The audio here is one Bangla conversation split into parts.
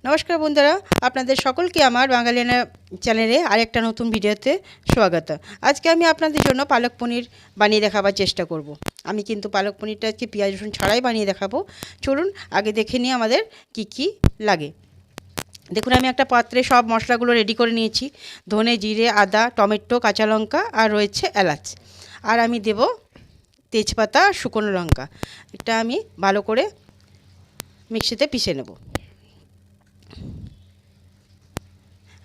নমস্কার বন্ধুরা, আপনাদের সকলকে আমার বাঙালিয়ানা চ্যানেলে আরেকটা নতুন ভিডিওতে স্বাগত। আজকে আমি আপনাদের জন্য পালক পনির বানিয়ে দেখাবার চেষ্টা করব। আমি কিন্তু পালক পনিরটা আজকে পেঁয়াজ রসুন ছাড়াই বানিয়ে দেখাবো। চলুন আগে দেখে নিই আমাদের কি কি লাগে। দেখুন, আমি একটা পাত্রে সব মশলাগুলো রেডি করে নিয়েছি। ধনে, জিরে, আদা, টমেটো, কাঁচা লঙ্কা আর রয়েছে এলাচ। আর আমি দেব তেজপাতা, শুকনো লঙ্কা। এটা আমি ভালো করে মিক্সিতে পিষে নেব।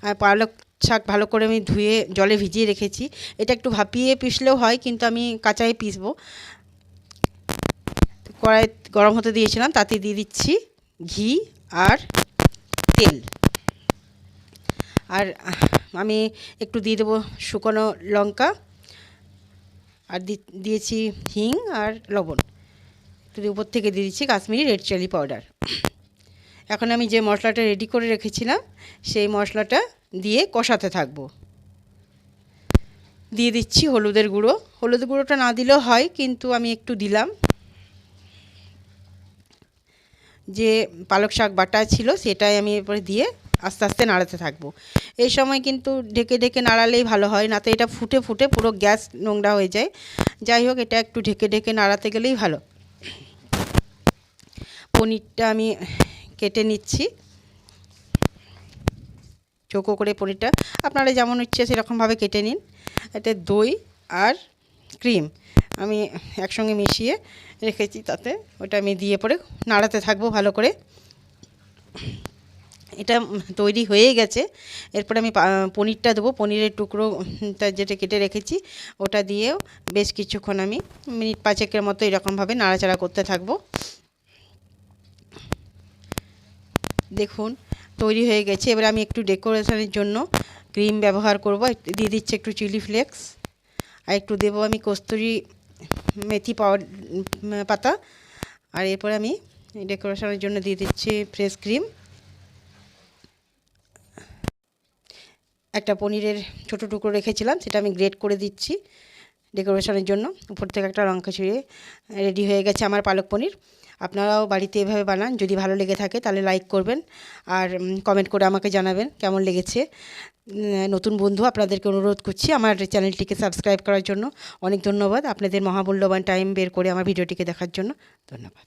আর পালক শাক ভালো করে আমি ধুয়ে জলে ভিজিয়ে রেখেছি। এটা একটু ভাপিয়ে পিষলেও হয়, কিন্তু আমি কাঁচাই পিষবো। কড়াই গরম হতে দিয়েছিলাম, তাতে দিয়ে দিচ্ছি ঘি আর তেল। আর আমি একটু দিয়ে দেবো শুকনো লঙ্কা, আর দিয়েছি হিং আর লবণ। একটু উপর থেকে দিয়ে দিচ্ছি কাশ্মীরি রেড চিলি পাউডার। এখন আমি যে মশলাটা রেডি করে রেখেছিলাম সেই মশলাটা দিয়ে কষাতে থাকবো। দিয়ে দিচ্ছি হলুদের গুঁড়ো। হলুদ গুঁড়োটা না দিলেও হয়, কিন্তু আমি একটু দিলাম। যে পালক শাক বাটা ছিল সেটাই আমি এরপরে দিয়ে আস্তে আস্তে নাড়াতে থাকবো। এই সময় কিন্তু ঢেকে ঢেকে নাড়ালেই ভালো হয়, না তো এটা ফুটে ফুটে পুরো গ্যাস নোংরা হয়ে যায়। যাই হোক, এটা একটু ঢেকে ঢেকে নাড়াতে গেলেই ভালো। পনিরটা আমি কেটে নিচ্ছি চৌকো করে। পনিরটা আপনারা যেমন ইচ্ছে সেরকমভাবে কেটে নিন। এটা দই আর ক্রিম আমি একসঙ্গে মিশিয়ে রেখেছি, তাতে ওটা আমি দিয়ে পরে নাড়াতে থাকবো ভালো করে। এটা তৈরি হয়ে গেছে। এরপরে আমি পনিরটা দেবো। পনিরের টুকরোটা যেটা কেটে রেখেছি ওটা দিয়েও বেশ কিছুক্ষণ আমি মিনিট 5 মতো এরকমভাবে নাড়াচাড়া করতে থাকবো। দেখুন তৈরি হয়ে গেছে। এবার আমি একটু ডেকোরেশনের জন্য ক্রিম ব্যবহার করব। দিয়ে দিচ্ছি একটু চিলি ফ্লেক্স, আর একটু দেবো আমি কস্তুরি মেথি পাতা। আর এরপরে আমি ডেকোরেশনের জন্য দিয়ে দিচ্ছি ফ্রেশ ক্রিম। একটা পনিরের ছোটো টুকরো রেখেছিলাম, সেটা আমি গ্রেট করে দিচ্ছি ডেকোরেশনের জন্য। উপর থেকে একটা লঙ্কা ছিঁড়ে। রেডি হয়ে গেছে আমার পালক পনির। আপনারাও বাড়িতে এভাবে বানান। যদি ভালো লেগে থাকে তাহলে লাইক করবেন, আর কমেন্ট করে আমাকে জানাবেন কেমন লেগেছে। নতুন বন্ধু আপনাদেরকে অনুরোধ করছি আমার চ্যানেলটিকে সাবস্ক্রাইব করার জন্য। অনেক ধন্যবাদ আপনাদের মহামূল্যবান টাইম বের করে আমার ভিডিওটিকে দেখার জন্য। ধন্যবাদ।